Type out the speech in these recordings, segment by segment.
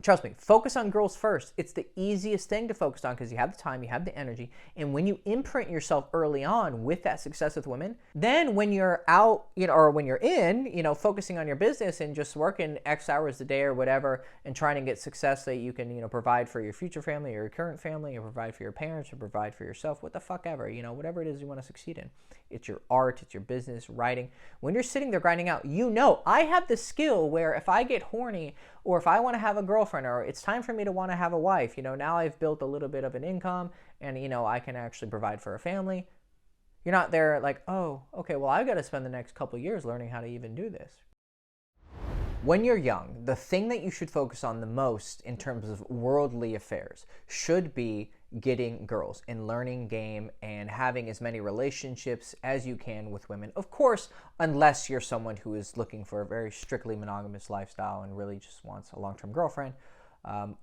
Trust me, focus on girls first. It's the easiest thing to focus on because you have the time, you have the energy. And when you imprint yourself early on with that success with women, then when you're out, or when you're in, focusing on your business and just working X hours a day or whatever and trying to get success that you can, provide for your future family or your current family, or provide for your parents, or provide for yourself, what the fuck ever, whatever it is you want to succeed in. It's your art, it's your business, writing. When you're sitting there grinding out, I have the skill where if I get horny or if I want to have a girlfriend or it's time for me to want to have a wife, now I've built a little bit of an income and, I can actually provide for a family. You're not there like, oh, okay, well, I've got to spend the next couple of years learning how to even do this. When you're young, the thing that you should focus on the most in terms of worldly affairs should be getting girls and learning game and having as many relationships as you can with women. Of course, unless you're someone who is looking for a very strictly monogamous lifestyle and really just wants a long-term girlfriend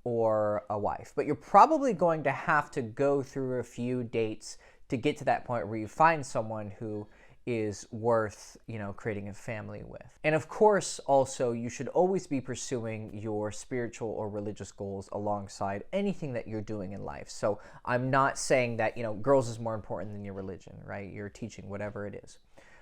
or a wife. But you're probably going to have to go through a few dates to get to that point where you find someone who is worth, creating a family with. And of course, also, you should always be pursuing your spiritual or religious goals alongside anything that you're doing in life. So I'm not saying that, girls is more important than your religion, right? Your teaching, whatever it is.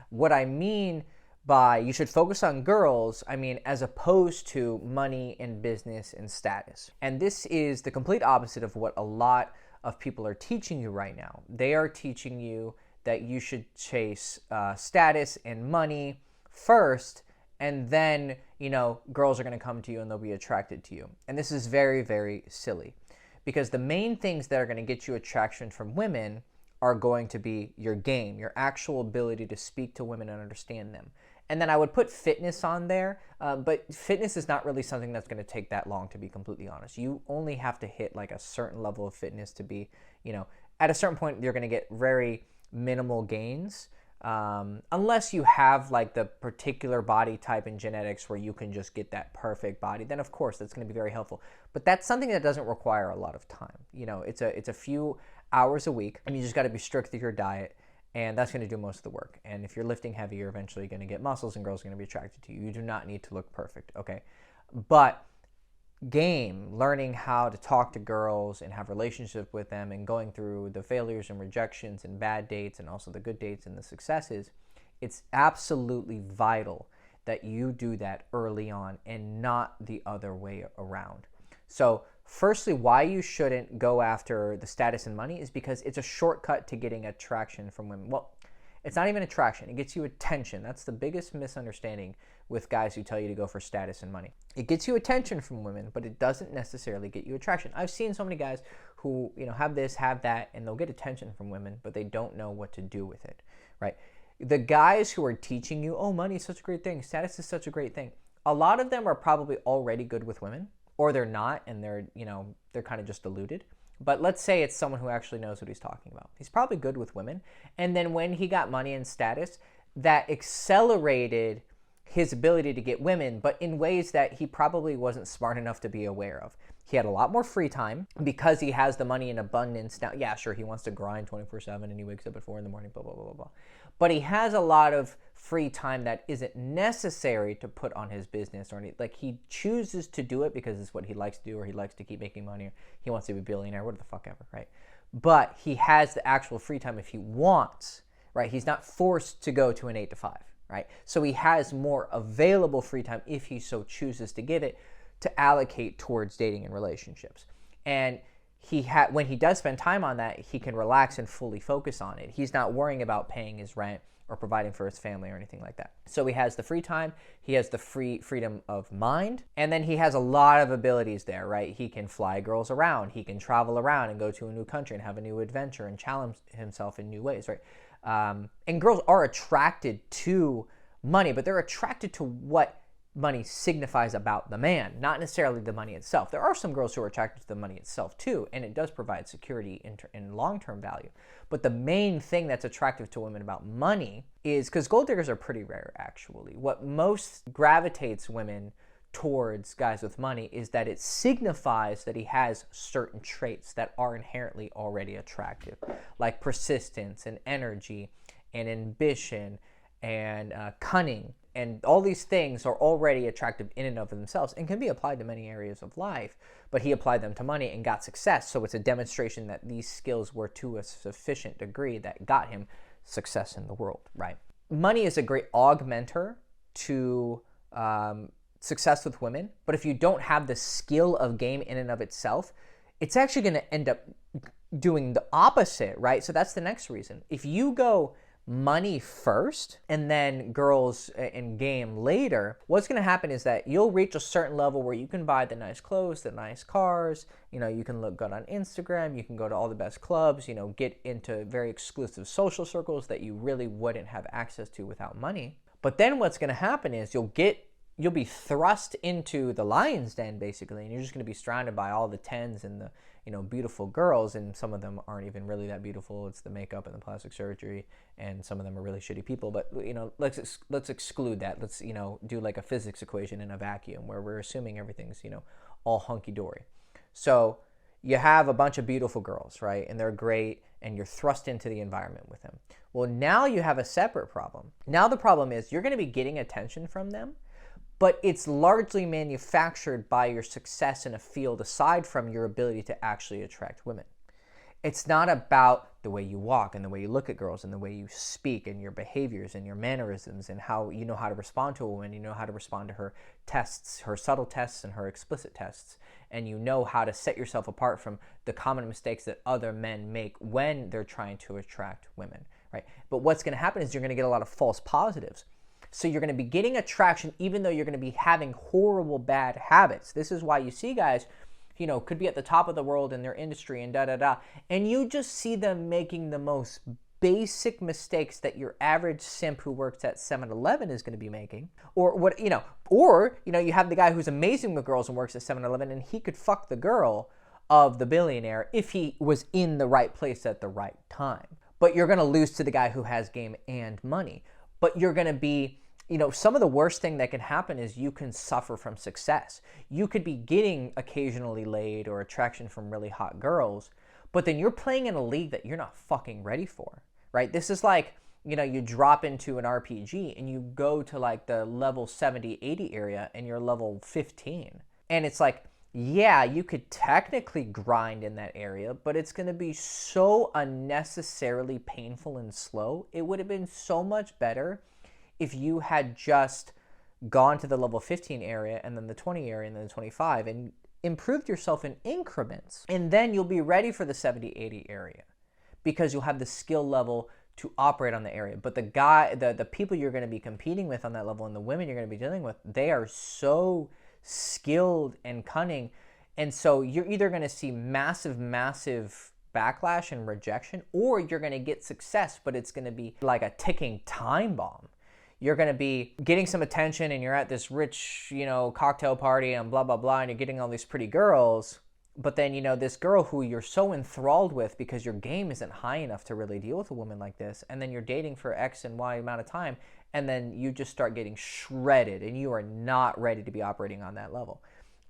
What I mean by you should focus on girls, I mean, as opposed to money and business and status. And this is the complete opposite of what a lot of people are teaching you right now. They are teaching you that you should chase status and money first, and then, girls are going to come to you and they'll be attracted to you. And this is very, very silly because the main things that are going to get you attraction from women are going to be your game, your actual ability to speak to women and understand them. And then I would put fitness on there, but fitness is not really something that's going to take that long, to be completely honest. You only have to hit like a certain level of fitness to be, at a certain point, you're going to get very minimal gains, unless you have like the particular body type and genetics where you can just get that perfect body. Then of course that's going to be very helpful, but that's something that doesn't require a lot of time. It's a few hours a week, and you just got to be strict with your diet, and that's going to do most of the work. And if you're lifting heavy, you're eventually going to get muscles and girls are going to be attracted to you. You do not need to look perfect, okay? But learning how to talk to girls and have relationships with them and going through the failures and rejections and bad dates and also the good dates and the successes, it's absolutely vital that you do that early on and not the other way around. So firstly, why you shouldn't go after the status and money is because it's a shortcut to getting attraction from women. Well, it's not even attraction. It gets you attention. That's the biggest misunderstanding with guys who tell you to go for status and money. It gets you attention from women, but it doesn't necessarily get you attraction. I've seen so many guys who, have this, have that, and they'll get attention from women, but they don't know what to do with it, right? The guys who are teaching you, oh, money is such a great thing, status is such a great thing, a lot of them are probably already good with women, or they're not, and they're kind of just deluded. But let's say it's someone who actually knows what he's talking about. He's probably good with women. And then when he got money and status, that accelerated his ability to get women, but in ways that he probably wasn't smart enough to be aware of. He had a lot more free time because he has the money in abundance. Now, yeah, sure, he wants to grind 24/7 and he wakes up at 4 a.m, blah, blah, blah, blah, blah. But he has a lot of free time that isn't necessary to put on his business or anything. Like, he chooses to do it because it's what he likes to do, or he likes to keep making money, or he wants to be a billionaire, whatever the fuck ever, right? But he has the actual free time if he wants, right? He's not forced to go to an 8 to 5, right? So he has more available free time if he so chooses to give it to allocate towards dating and relationships. And when he does spend time on that, he can relax and fully focus on it. He's not worrying about paying his rent or providing for his family or anything like that. So he has the free time, he has the freedom of mind, and then he has a lot of abilities there, right? He can fly girls around, he can travel around and go to a new country and have a new adventure and challenge himself in new ways, right? And girls are attracted to money, but they're attracted to what money signifies about the man, not necessarily the money itself. There are some girls who are attracted to the money itself too, and it does provide security in long-term value. But the main thing that's attractive to women about money is, because gold diggers are pretty rare actually, what most gravitates women towards guys with money is that it signifies that he has certain traits that are inherently already attractive, like persistence and energy and ambition and cunning. and all these things are already attractive in and of themselves and can be applied to many areas of life, but he applied them to money and got success. So it's a demonstration that these skills were to a sufficient degree that got him success in the world, right? Money is a great augmenter to success with women, but if you don't have the skill of game in and of itself, it's actually going to end up doing the opposite, right? So that's the next reason. If you go money first and then girls and game later, what's going to happen is that you'll reach a certain level where you can buy the nice clothes, the nice cars, you can look good on Instagram, you can go to all the best clubs, get into very exclusive social circles that you really wouldn't have access to without money. But then what's going to happen is you'll be thrust into the lion's den, basically, and you're just going to be surrounded by all the tens and the beautiful girls, and some of them aren't even really that beautiful. It's the makeup and the plastic surgery, and some of them are really shitty people. But let's exclude that. Let's do like a physics equation in a vacuum where we're assuming everything's all hunky-dory. So you have a bunch of beautiful girls, right? And they're great, and you're thrust into the environment with them. Well, now you have a separate problem. Now the problem is you're going to be getting attention from them, but it's largely manufactured by your success in a field aside from your ability to actually attract women. It's not about the way you walk and the way you look at girls and the way you speak and your behaviors and your mannerisms and how you know how to respond to a woman, you know how to respond to her tests, her subtle tests and her explicit tests, and you know how to set yourself apart from the common mistakes that other men make when they're trying to attract women, right? But what's going to happen is you're going to get a lot of false positives. So you're going to be getting attraction even though you're going to be having horrible bad habits. This is why you see guys, could be at the top of the world in their industry and and you just see them making the most basic mistakes that your average simp who works at 7-Eleven is going to be making. Or you have the guy who's amazing with girls and works at 7-Eleven, and he could fuck the girl of the billionaire if he was in the right place at the right time. But you're going to lose to the guy who has game and money. But you're going to be, some of the worst thing that can happen is you can suffer from success. You could be getting occasionally laid or attraction from really hot girls, but then you're playing in a league that you're not fucking ready for, right? This is like, you drop into an RPG and you go to like the level 70, 80 area and you're level 15. And it's like, yeah, you could technically grind in that area, but it's going to be so unnecessarily painful and slow. It would have been so much better if you had just gone to the level 15 area and then the 20 area and then the 25 and improved yourself in increments. And then you'll be ready for the 70, 80 area because you'll have the skill level to operate on the area. But the people you're going to be competing with on that level and the women you're going to be dealing with, they are so skilled and cunning. And so you're either going to see massive backlash and rejection, or you're going to get success, but it's going to be like a ticking time bomb. You're going to be getting some attention and you're at this rich, cocktail party and blah, blah, blah, and you're getting all these pretty girls. But then, this girl who you're so enthralled with because your game isn't high enough to really deal with a woman like this, and then you're dating for X and Y amount of time, and then you just start getting shredded and you are not ready to be operating on that level.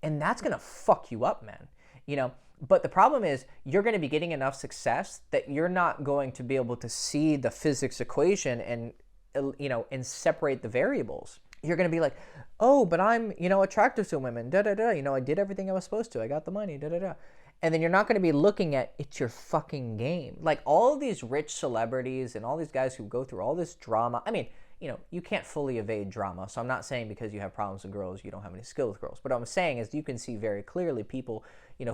And that's going to fuck you up, man. But the problem is you're going to be getting enough success that you're not going to be able to see the physics equation and separate the variables. You're going to be like, oh, but I'm, attractive to women, I did everything I was supposed to. I got the money, And then you're not going to be looking at it's your fucking game. Like all of these rich celebrities and all these guys who go through all this drama. I mean, you can't fully evade drama. So I'm not saying because you have problems with girls, you don't have any skill with girls. But what I'm saying is you can see very clearly people,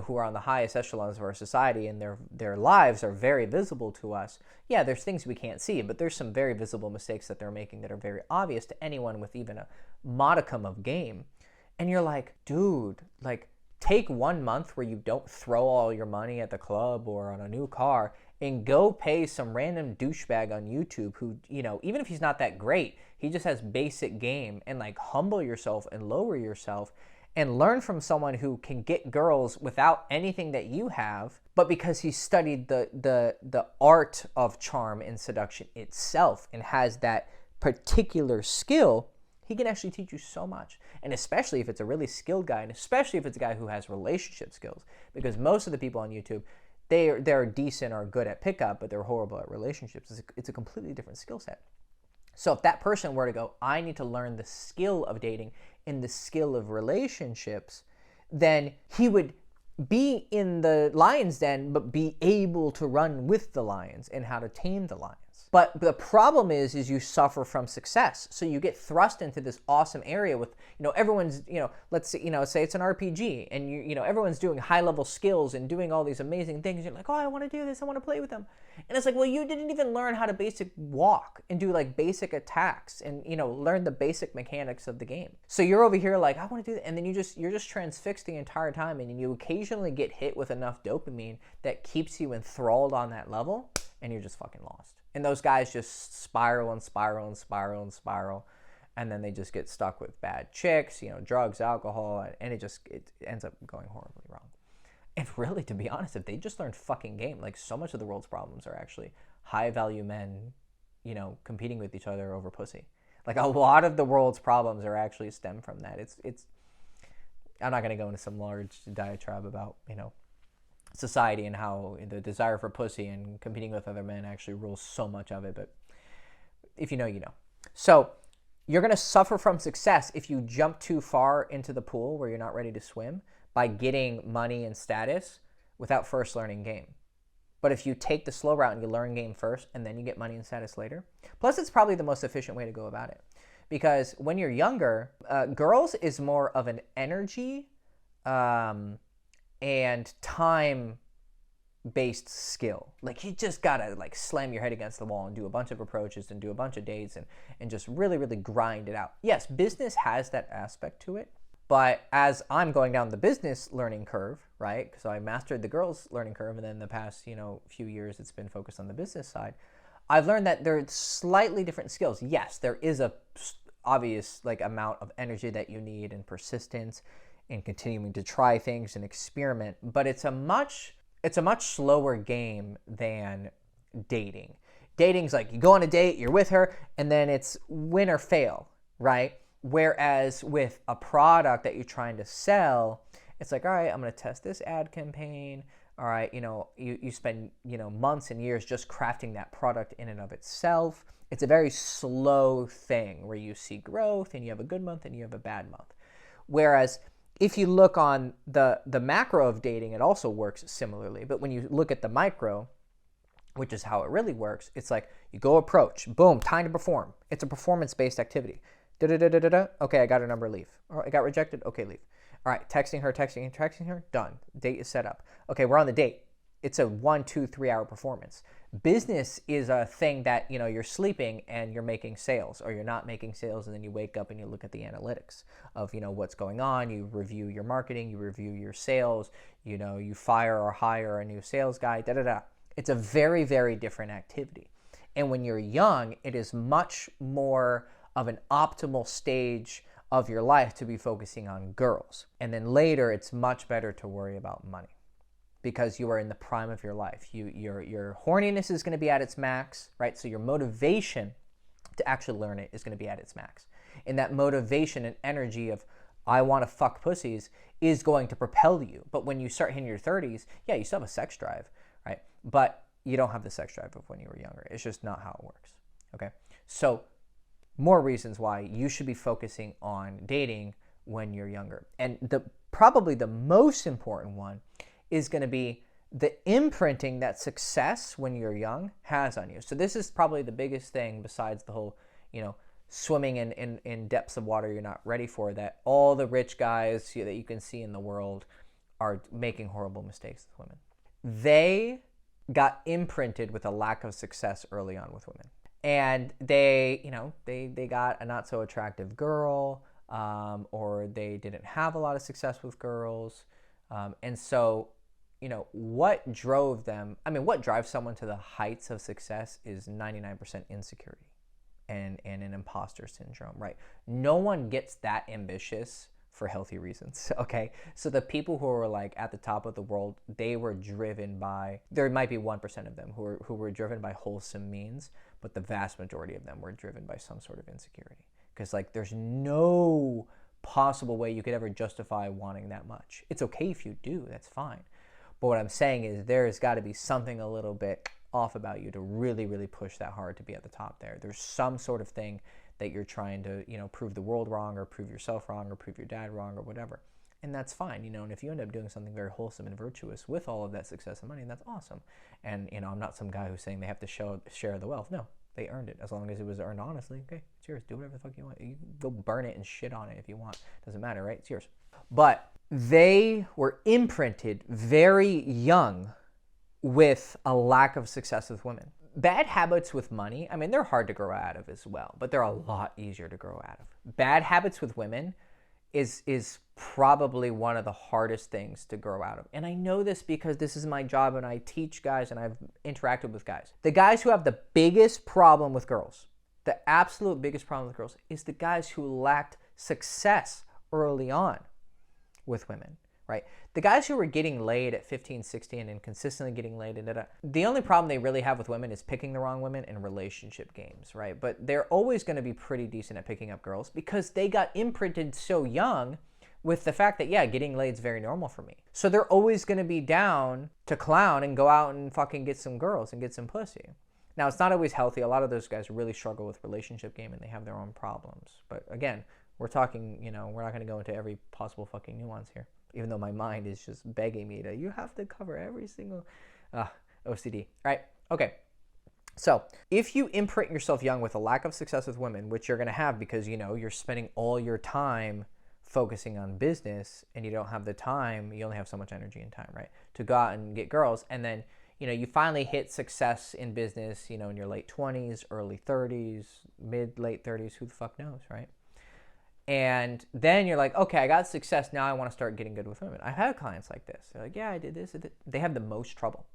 who are on the highest echelons of our society and their lives are very visible to us. Yeah, there's things we can't see, but there's some very visible mistakes that they're making that are very obvious to anyone with even a modicum of game. And you're like, dude, take 1 month where you don't throw all your money at the club or on a new car and go pay some random douchebag on YouTube who, even if he's not that great, he just has basic game, and humble yourself and lower yourself and learn from someone who can get girls without anything that you have, but because he studied the art of charm and seduction itself and has that particular skill, he can actually teach you so much. And especially if it's a really skilled guy, and especially if it's a guy who has relationship skills, because most of the people on YouTube, they're decent or good at pickup, but they're horrible at relationships. It's a completely different skill set. So if that person were to go, I need to learn the skill of dating and the skill of relationships, then he would be in the lion's den, but be able to run with the lions and how to tame the lions. But the problem is you suffer from success. So you get thrust into this awesome area with, everyone's, let's say, say it's an RPG and everyone's doing high level skills and doing all these amazing things. You're like, oh, I want to do this. I want to play with them. And it's like, well, you didn't even learn how to basic walk and do like basic attacks and, learn the basic mechanics of the game. So you're over here like, I want to do that. And then you're just transfixed the entire time. And you occasionally get hit with enough dopamine that keeps you enthralled on that level. And you're just fucking lost. And those guys just spiral and spiral and spiral and spiral. And then they just get stuck with bad chicks, drugs, alcohol, and it ends up going horribly wrong. And really, to be honest, if they just learned fucking game, like so much of the world's problems are actually high value men, competing with each other over pussy. Like a lot of the world's problems are actually stem from that. It's I'm not going to go into some large diatribe about, society and how the desire for pussy and competing with other men actually rules so much of it. But if you know, you know. So you're going to suffer from success if you jump too far into the pool where you're not ready to swim by getting money and status without first learning game. But if you take the slow route and you learn game first and then you get money and status later, plus it's probably the most efficient way to go about it. Because when you're younger, girls is more of an energy and time-based skill. Like you just gotta like slam your head against the wall and do a bunch of approaches and do a bunch of dates and just really, really grind it out. Yes, business has that aspect to it. But as I'm going down the business learning curve, right? Because I mastered the girls learning curve, and then the past, few years it's been focused on the business side. I've learned that there are slightly different skills. Yes, there is a obvious like amount of energy that you need and persistence and continuing to try things and experiment, but it's a much slower game than dating. Dating's like you go on a date, you're with her, and then it's win or fail, right? Whereas with a product that you're trying to sell, it's like, all right, I'm going to test this ad campaign. All right, you spend, months and years just crafting that product in and of itself. It's a very slow thing where you see growth and you have a good month and you have a bad month. Whereas if you look on the macro of dating, it also works similarly. But when you look at the micro, which is how it really works, it's like you go approach, boom, time to perform. It's a performance-based activity. Da-da-da-da-da-da. Okay, I got her number, leave. Oh, I got rejected. Okay, leave. All right, texting her, done. Date is set up. Okay, we're on the date. It's a 1, 2, 3 hour performance. Business is a thing that, you're sleeping and you're making sales, or you're not making sales, and then you wake up and you look at the analytics of, what's going on. You review your marketing, you review your sales, you fire or hire a new sales guy, da-da-da. It's a very, very different activity. And when you're young, it is much more of an optimal stage of your life to be focusing on girls. And then later, it's much better to worry about money because you are in the prime of your life. Your horniness is going to be at its max, right? So your motivation to actually learn it is going to be at its max. And that motivation and energy of, I want to fuck pussies is going to propel you. But when you start hitting your 30s, yeah, you still have a sex drive, right? But you don't have the sex drive of when you were younger. It's just not how it works, okay? So more reasons why you should be focusing on dating when you're younger. And probably the most important one is going to be the imprinting that success when you're young has on you. So this is probably the biggest thing besides the whole, swimming in depths of water you're not ready for, that all the rich guys that you can see in the world are making horrible mistakes with women. They got imprinted with a lack of success early on with women. And they got a not so attractive girl, or they didn't have a lot of success with girls. And so, what drove them? What drives someone to the heights of success is 99% insecurity and an imposter syndrome, right? No one gets that ambitious for healthy reasons, okay? So the people who are like at the top of the world, they were driven by, there might be 1% of them who were driven by wholesome means, but the vast majority of them were driven by some sort of insecurity. Because there's no possible way you could ever justify wanting that much. It's okay if you do, that's fine. But what I'm saying is there's got to be something a little bit off about you to really, really push that hard to be at the top there. There's some sort of thing that you're trying to, prove the world wrong or prove yourself wrong or prove your dad wrong or whatever. And that's fine, and if you end up doing something very wholesome and virtuous with all of that success and money, that's awesome. And, I'm not some guy who's saying they have to share the wealth. No, they earned it. As long as it was earned honestly, okay, it's yours. Do whatever the fuck you want. You can go burn it and shit on it if you want. Doesn't matter, right? It's yours. But they were imprinted very young with a lack of success with women. Bad habits with money, I mean, they're hard to grow out of as well, but they're a lot easier to grow out of. Bad habits with women is probably one of the hardest things to grow out of. And I know this because this is my job and I teach guys and I've interacted with guys. The guys who have the biggest problem with girls, the absolute biggest problem with girls, is the guys who lacked success early on with women, right? The guys who were getting laid at 15, 16 and consistently getting laid, the only problem they really have with women is picking the wrong women in relationship games, right? But they're always going to be pretty decent at picking up girls because they got imprinted so young with the fact that, yeah, getting laid is very normal for me. So they're always going to be down to clown and go out and fucking get some girls and get some pussy. Now, it's not always healthy. A lot of those guys really struggle with relationship game and they have their own problems. But again, we're talking, we're not going to go into every possible fucking nuance here. Even though my mind is just begging me to, you have to cover every single OCD. All right, okay. So if you imprint yourself young with a lack of success with women, which you're going to have because, you're spending all your time focusing on business and you don't have the time, you only have so much energy and time, right, to go out and get girls. And then, you finally hit success in business, in your late 20s, early 30s, late 30s, who the fuck knows, right? And then you're like, okay, I got success. Now I want to start getting good with women. I've had clients like this. They're like, yeah, I did this. They have the most trouble.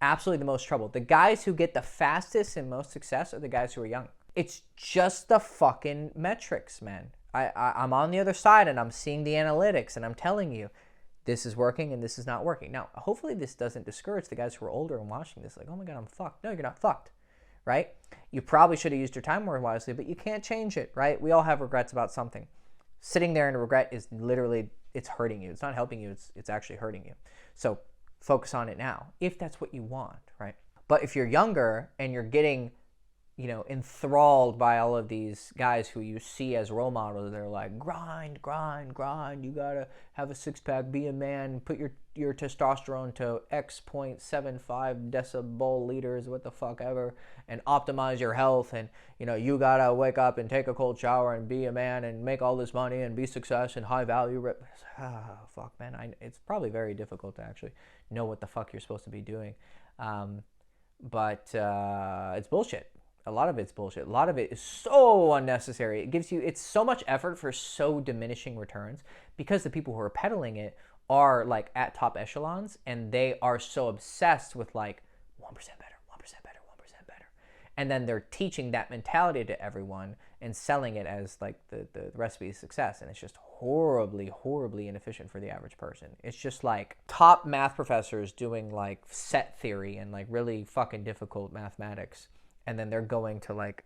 Absolutely the most trouble. The guys who get the fastest and most success are the guys who are young. It's just the fucking metrics, man. I'm on the other side and I'm seeing the analytics and I'm telling you this is working and this is not working. Now, hopefully this doesn't discourage the guys who are older and watching this. Like, oh my God, I'm fucked. No, you're not fucked. Right? You probably should have used your time more wisely, but you can't change it, right? We all have regrets about something. Sitting there in a regret is literally, it's hurting you. It's not helping you. It's actually hurting you. So focus on it now, if that's what you want, right? But if you're younger and you're getting, enthralled by all of these guys who you see as role models, they're like, grind, grind, grind. You gotta have a six-pack, be a man, put your testosterone to X 0.75 decibel liters, what the fuck ever, and optimize your health. And, you gotta wake up and take a cold shower and be a man and make all this money and be success and high value. Fuck, man. It's probably very difficult to actually know what the fuck you're supposed to be doing. But it's bullshit. A lot of it's bullshit. A lot of it is so unnecessary. It's so much effort for so diminishing returns because the people who are peddling it are like at top echelons and they are so obsessed with like 1% better, 1% better, 1% better. And then they're teaching that mentality to everyone and selling it as like the recipe of success. And it's just horribly, horribly inefficient for the average person. It's just like top math professors doing like set theory and like really fucking difficult mathematics. And then they're going to like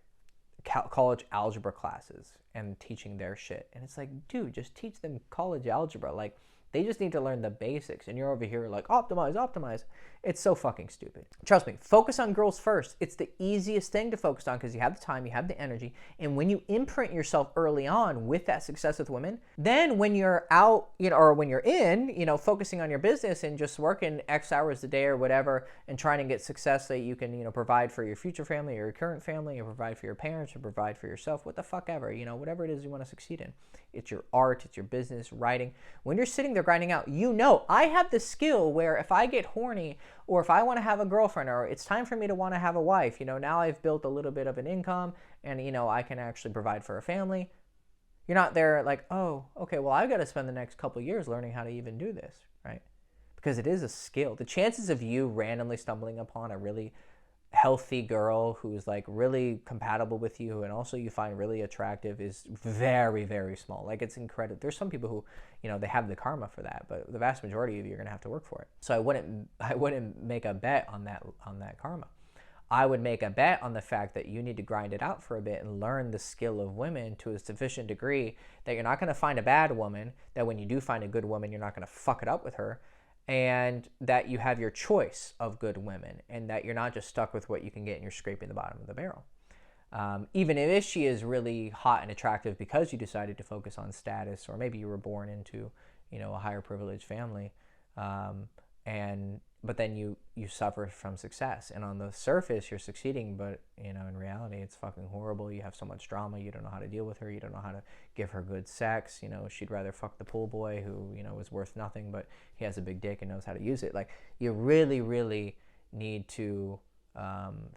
college algebra classes and teaching their shit. And it's like, dude, just teach them college algebra. Like, they just need to learn the basics. And you're over here like, optimize, optimize. It's so fucking stupid. Trust me, focus on girls first. It's the easiest thing to focus on because you have the time, you have the energy. And when you imprint yourself early on with that success with women, then when you're out, or when you're in, focusing on your business and just working X hours a day or whatever and trying to get success that you can, provide for your future family or your current family or provide for your parents or provide for yourself, what the fuck ever, whatever it is you want to succeed in. It's your art, it's your business, writing. When you're sitting there grinding out, I have the skill where if I get horny or if I want to have a girlfriend or it's time for me to want to have a wife, now I've built a little bit of an income and, I can actually provide for a family. You're not there like, oh, okay, well, I've got to spend the next couple of years learning how to even do this, right? Because it is a skill. The chances of you randomly stumbling upon a really healthy girl who's like really compatible with you and also you find really attractive is very, very small. Like, it's incredible. There's some people who, they have the karma for that, but the vast majority of you are going to have to work for it. So I wouldn't make a bet on that karma. I would make a bet on the fact that you need to grind it out for a bit and learn the skill of women to a sufficient degree that you're not going to find a bad woman, that when you do find a good woman, you're not going to fuck it up with her. and that you have your choice of good women, and that you're not just stuck with what you can get and you're scraping the bottom of the barrel. Even if she is really hot and attractive because you decided to focus on status, or maybe you were born into, a higher privileged family, but then you suffer from success, and on the surface you're succeeding, but in reality it's fucking horrible. You have so much drama, you don't know how to deal with her, you don't know how to give her good sex. She'd rather fuck the pool boy who is worth nothing, but he has a big dick and knows how to use it. Like, you really, really need to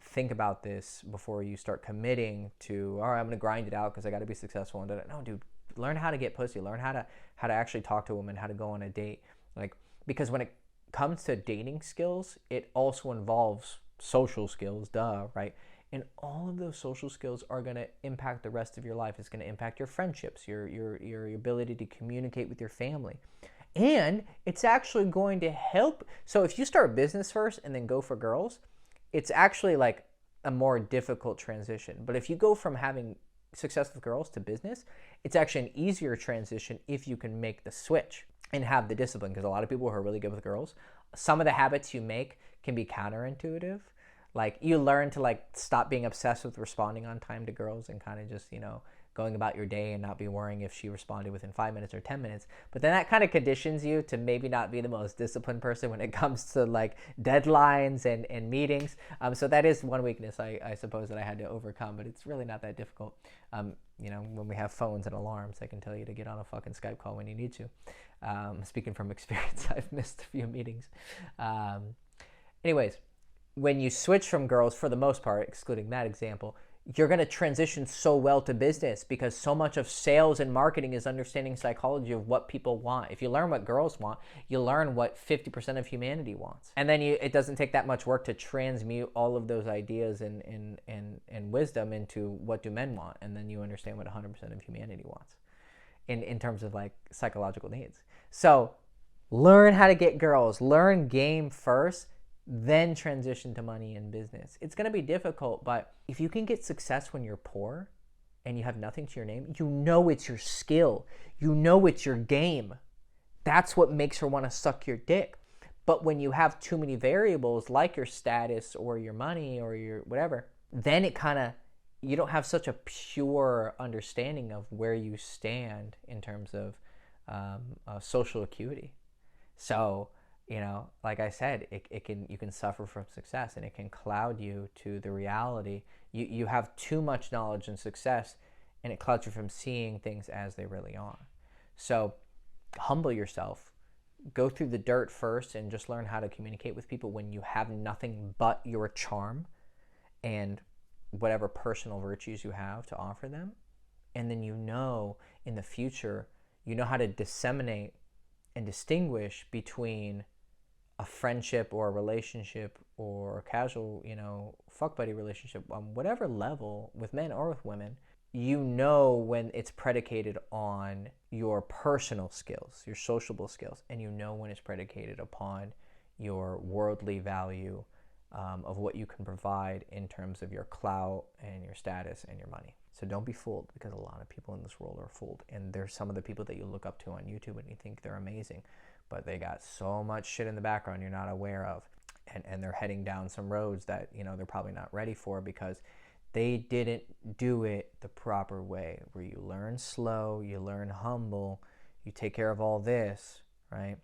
think about this before you start committing to, all right, I'm gonna grind it out because I got to be successful. And no, dude, learn how to get pussy, learn how to actually talk to a woman, how to go on a date. Like, because when it comes to dating skills, it also involves social skills, right? And all of those social skills are going to impact the rest of your life. It's going to impact your friendships, your ability to communicate with your family. And it's actually going to help. So if you start business first and then go for girls, it's actually like a more difficult transition. But if you go from having success with girls to business, it's actually an easier transition if you can make the switch and have the discipline. Because a lot of people who are really good with girls, some of the habits you make can be counterintuitive. Like, you learn to stop being obsessed with responding on time to girls and kind of just, going about your day and not be worrying if she responded within 5 minutes or 10 minutes. But then that kind of conditions you to maybe not be the most disciplined person when it comes to deadlines and meetings. So that is one weakness I suppose that I had to overcome, but it's really not that difficult. When we have phones and alarms, they can tell you to get on a fucking Skype call when you need to. Speaking from experience, I've missed a few meetings. Anyways, when you switch from girls, for the most part, excluding that example, you're going to transition so well to business, because so much of sales and marketing is understanding psychology of what people want. If you learn what girls want, you learn what 50% of humanity wants. And then it doesn't take that much work to transmute all of those ideas and wisdom into what do men want. And then you understand what 100% of humanity wants in terms of psychological needs. So learn how to get girls, learn game first, then transition to money and business. It's going to be difficult, but if you can get success when you're poor and you have nothing to your name, it's your skill. It's your game. That's what makes her want to suck your dick. But when you have too many variables, like your status or your money or your whatever, then you don't have such a pure understanding of where you stand in terms of social acuity. So, like I said, you can suffer from success, and it can cloud you to the reality. You have too much knowledge and success, and it clouds you from seeing things as they really are. So humble yourself. Go through the dirt first and just learn how to communicate with people when you have nothing but your charm and whatever personal virtues you have to offer them. And then in the future, how to disseminate and distinguish between a friendship or a relationship or a casual, fuck buddy relationship on whatever level, with men or with women. When it's predicated on your personal skills, your sociable skills, and when it's predicated upon your worldly value of what you can provide in terms of your clout and your status and your money. So don't be fooled, because a lot of people in this world are fooled. And there's some of the people that you look up to on YouTube and you think they're amazing, but they got so much shit in the background you're not aware of. And they're heading down some roads that, they're probably not ready for, because they didn't do it the proper way, where you learn slow, you learn humble, you take care of all this, right?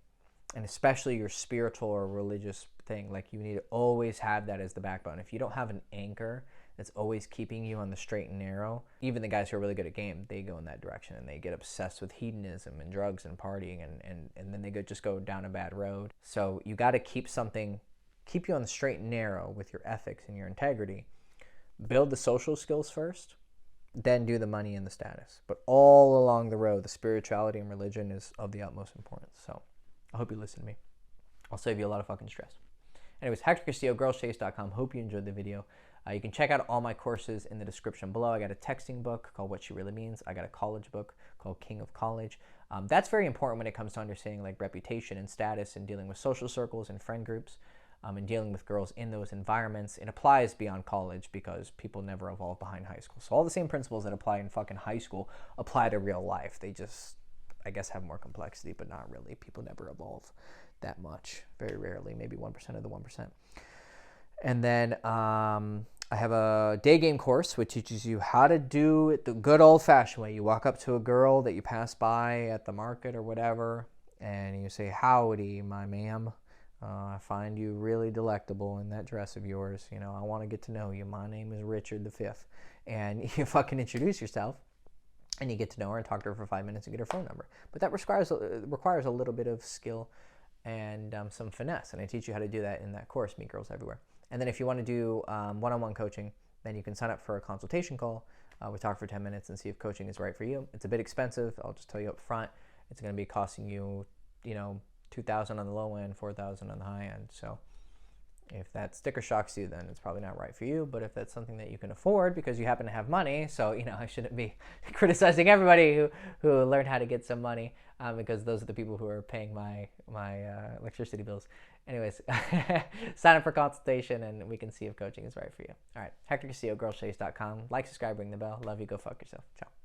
And especially your spiritual or religious thing. You need to always have that as the backbone. If you don't have an anchor that's always keeping you on the straight and narrow, even the guys who are really good at game, they go in that direction, and they get obsessed with hedonism and drugs and partying, and then they just go down a bad road. So you got to keep you on the straight and narrow with your ethics and your integrity. Build the social skills first, then do the money and the status. But all along the road, the spirituality and religion is of the utmost importance. So I hope you listen to me. I'll save you a lot of fucking stress. Anyways, Hector Castillo, girlschase.com. Hope you enjoyed the video. You can check out all my courses in the description below. I got a texting book called What She Really Means. I got a college book called King of College. That's very important when it comes to understanding reputation and status and dealing with social circles and friend groups, and dealing with girls in those environments. It applies beyond college, because people never evolve behind high school. So all the same principles that apply in fucking high school apply to real life. They just, I guess, have more complexity, but not really. People never evolve that much. Very rarely, maybe 1% of the 1%. And then I have a day game course which teaches you how to do it the good old-fashioned way. You walk up to a girl that you pass by at the market or whatever, and you say, "Howdy, my ma'am. I find you really delectable in that dress of yours. You know, I want to get to know you. My name is Richard V." And you fucking introduce yourself, and you get to know her and talk to her for 5 minutes and get her phone number. But that requires a little bit of skill and some finesse, and I teach you how to do that in that course, Meet Girls Everywhere. And then if you want to do one-on-one coaching, then you can sign up for a consultation call. We talk for 10 minutes and see if coaching is right for you. It's a bit expensive. I'll just tell you up front. It's going to be costing you, $2,000 on the low end, $4,000 on the high end. So if that sticker shocks you, then it's probably not right for you. But if that's something that you can afford because you happen to have money, so I shouldn't be criticizing everybody who learned how to get some money, because those are the people who are paying my electricity bills. Anyways, sign up for consultation and we can see if coaching is right for you. All right, Hector Castillo, girlchase.com. Like, subscribe, ring the bell. Love you. Go fuck yourself. Ciao.